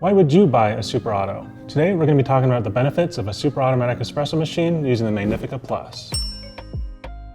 Why would you buy a Superauto? Today we're going to be talking about the benefits of a Superautomatic espresso machine using the Magnifica Plus.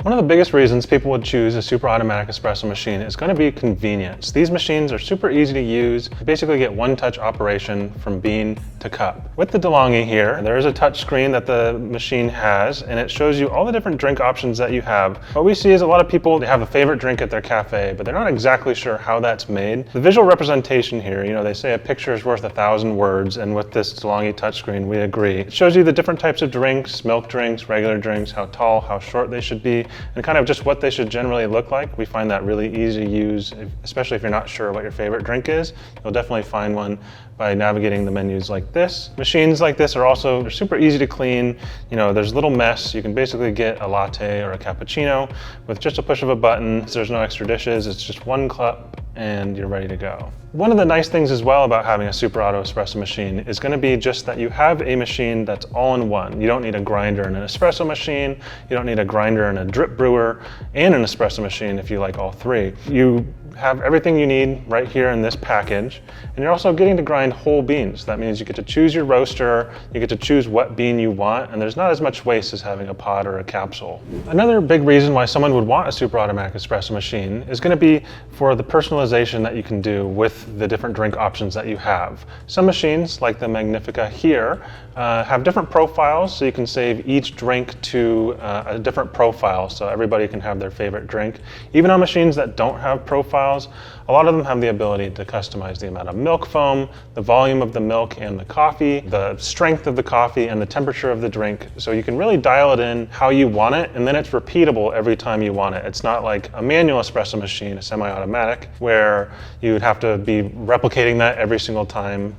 One of the biggest reasons people would choose a Superautomatic espresso machine is going to be convenience. These machines are super easy to use. You basically get one-touch operation from bean to cup. With the DeLonghi here, there is a touch screen that the machine has, and it shows you all the different drink options that you have. What we see is a lot of people, they have a favorite drink at their cafe, but they're not exactly sure how that's made. The visual representation here, they say a picture is worth 1,000 words, and with this DeLonghi touchscreen, we agree. It shows you the different types of drinks, milk drinks, regular drinks, how tall, how short they should be, and kind of just what they should generally look like. We find that really easy to use, especially if you're not sure what your favorite drink is. You'll definitely find one by navigating the menus like this. Machines like this are also super easy to clean. There's little mess. You can basically get a latte or a cappuccino with just a push of a button. There's no extra dishes. It's just one cup and you're ready to go. One of the nice things as well about having a Superauto espresso machine is going to be just that you have a machine that's all in one. You don't need a grinder and an espresso machine. You don't need a grinder and a drip brewer and an espresso machine if you like all three. You have everything you need right here in this package, and you're also getting to grind whole beans. That means you get to choose your roaster, you get to choose what bean you want, and there's not as much waste as having a pod or a capsule. Another big reason why someone would want a Superautomatic espresso machine is going to be for the personalization that you can do with the different drink options that you have. Some machines, like the Magnifica here, have different profiles, so you can save each drink to a different profile, so everybody can have their favorite drink. Even on machines that don't have profiles, a lot of them have the ability to customize the amount of milk foam, the volume of the milk and the coffee, the strength of the coffee, and the temperature of the drink. So you can really dial it in how you want it, and then it's repeatable every time you want it. It's not like a manual espresso machine, a semi-automatic, where you would have to be replicating that every single time,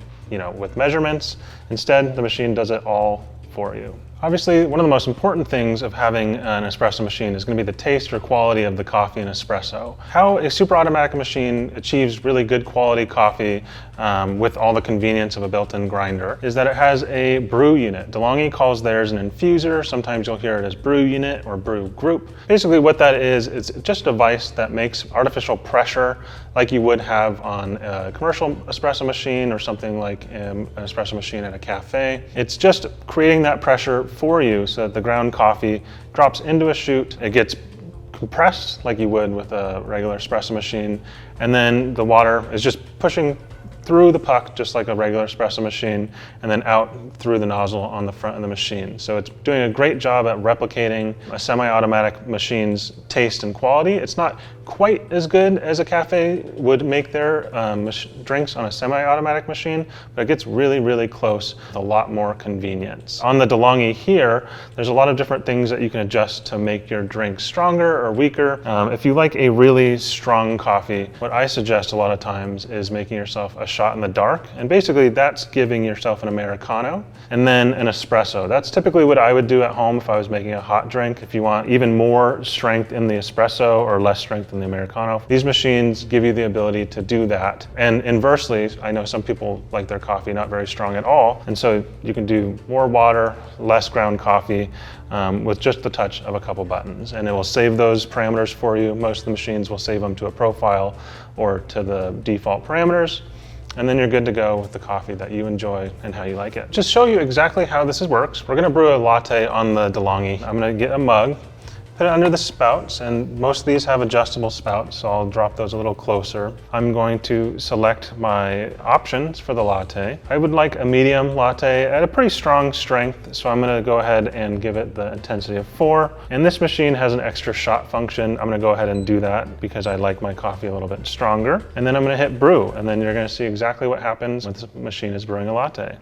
with measurements. Instead, the machine does it all for you. Obviously, one of the most important things of having an espresso machine is going to be the taste or quality of the coffee in espresso. How a Superautomatic machine achieves really good quality coffee with all the convenience of a built-in grinder is that it has a brew unit. DeLonghi calls theirs an infuser. Sometimes you'll hear it as brew unit or brew group. Basically what that is, it's just a device that makes artificial pressure like you would have on a commercial espresso machine or something like an espresso machine at a cafe. It's just creating that pressure for you so that the ground coffee drops into a chute. It gets compressed like you would with a regular espresso machine, and then the water is just pushing through the puck just like a regular espresso machine, and then out through the nozzle on the front of the machine. So it's doing a great job at replicating a semi-automatic machine's taste and quality. It's not quite as good as a cafe would make their drinks on a semi-automatic machine, but it gets really, really close with a lot more convenience. On the DeLonghi here, there's a lot of different things that you can adjust to make your drink stronger or weaker. If you like a really strong coffee, what I suggest a lot of times is making yourself a shot in the dark, and basically that's giving yourself an Americano and then an espresso. That's typically what I would do at home if I was making a hot drink. If you want even more strength in the espresso or less strength in the Americano, these machines give you the ability to do that. And inversely, I know some people like their coffee not very strong at all, and so you can do more water, less ground coffee with just the touch of a couple buttons, and it will save those parameters for you. Most of the machines will save them to a profile or to the default parameters, and then you're good to go with the coffee that you enjoy and how you like it. Just show you exactly how this works. We're gonna brew a latte on the DeLonghi. I'm gonna get a mug, put it under the spouts, and most of these have adjustable spouts, so I'll drop those a little closer. I'm going to select my options for the latte. I would like a medium latte at a pretty strong strength, so I'm gonna go ahead and give it the intensity of 4. And this machine has an extra shot function. I'm gonna go ahead and do that because I like my coffee a little bit stronger. And then I'm gonna hit brew, and then you're gonna see exactly what happens when this machine is brewing a latte.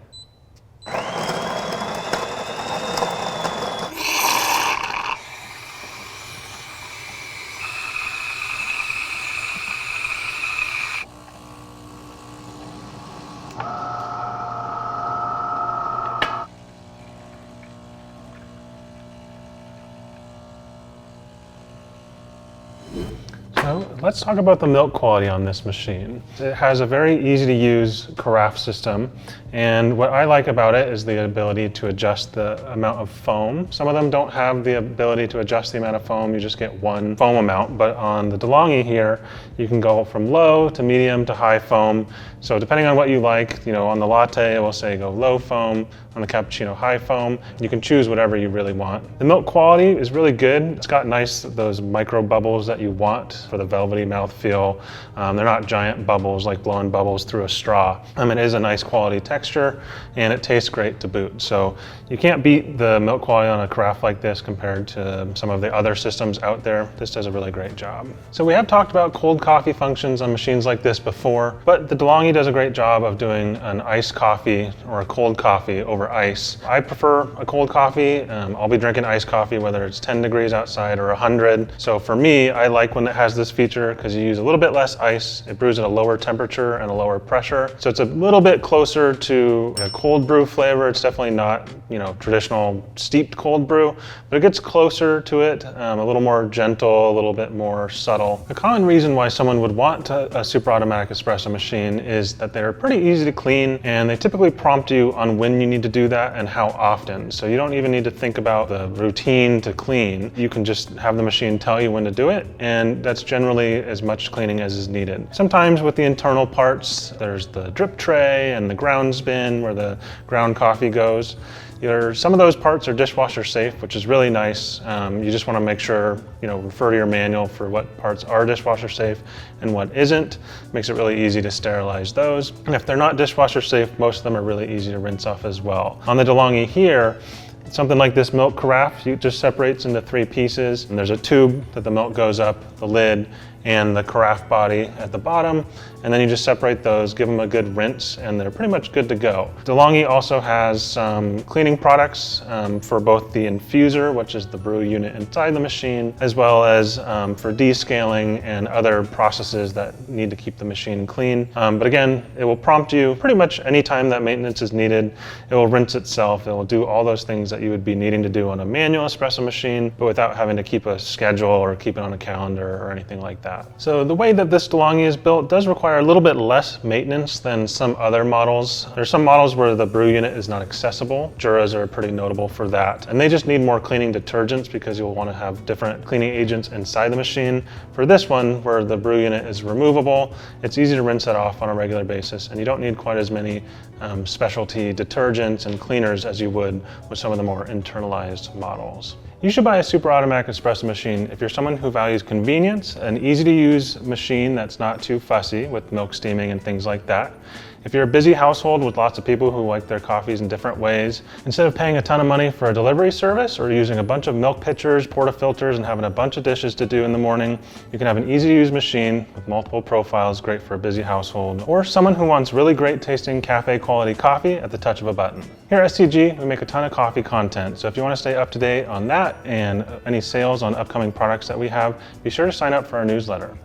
So let's talk about the milk quality on this machine. It has a very easy to use carafe system, and what I like about it is the ability to adjust the amount of foam. Some of them don't have the ability to adjust the amount of foam, you just get one foam amount, but on the DeLonghi here, you can go from low to medium to high foam. So depending on what you like, on the latte it will say go low foam, on the cappuccino high foam. You can choose whatever you really want. The milk quality is really good. It's got those micro bubbles that you want for the velvety mouthfeel. They're not giant bubbles like blowing bubbles through a straw. It is a nice quality texture and it tastes great to boot. So you can't beat the milk quality on a carafe like this compared to some of the other systems out there. This does a really great job. So we have talked about cold coffee functions on machines like this before, but the DeLonghi does a great job of doing an iced coffee or a cold coffee over ice. I prefer a cold coffee. I'll be drinking iced coffee whether it's 10 degrees outside or 100. So for me, I like when it has this feature because you use a little bit less ice. It brews at a lower temperature and a lower pressure. So it's a little bit closer to a cold brew flavor. It's definitely not, traditional steeped cold brew, but it gets closer to it, a little more gentle, a little bit more subtle. A common reason why someone would want a super automatic espresso machine is that they're pretty easy to clean, and they typically prompt you on when you need to do that and how often. So you don't even need to think about the routine to clean. You can just have the machine tell you when to do it, and that's generally as much cleaning as is needed. Sometimes with the internal parts, there's the drip tray and the grounds bin where the ground coffee goes. Some of those parts are dishwasher safe, which is really nice. You just want to make sure, refer to your manual for what parts are dishwasher safe and what isn't. Makes it really easy to sterilize those. And if they're not dishwasher safe, most of them are really easy to rinse off as well. On the DeLonghi here, something like this milk carafe, it just separates into 3 pieces, and there's a tube that the milk goes up, the lid, and the carafe body at the bottom, and then you just separate those, give them a good rinse, and they're pretty much good to go. DeLonghi also has some cleaning products for both the infuser, which is the brew unit inside the machine, as well as for descaling and other processes that need to keep the machine clean. But again, it will prompt you pretty much anytime that maintenance is needed. It will rinse itself, it will do all those things that you would be needing to do on a manual espresso machine, but without having to keep a schedule or keep it on a calendar or anything like that. So the way that this DeLonghi is built does require a little bit less maintenance than some other models. There's some models where the brew unit is not accessible. Juras are pretty notable for that. And they just need more cleaning detergents because you'll want to have different cleaning agents inside the machine. For this one, where the brew unit is removable, it's easy to rinse it off on a regular basis, and you don't need quite as many specialty detergents and cleaners as you would with some of the more internalized models. You should buy a super automatic espresso machine if you're someone who values convenience, an easy to use machine that's not too fussy with milk steaming and things like that. If you're a busy household with lots of people who like their coffees in different ways, instead of paying a ton of money for a delivery service or using a bunch of milk pitchers, portafilters, and having a bunch of dishes to do in the morning, you can have an easy to use machine with multiple profiles, great for a busy household, or someone who wants really great tasting cafe quality coffee at the touch of a button. Here at STG, we make a ton of coffee content, so if you want to stay up to date on that and any sales on upcoming products that we have, be sure to sign up for our newsletter.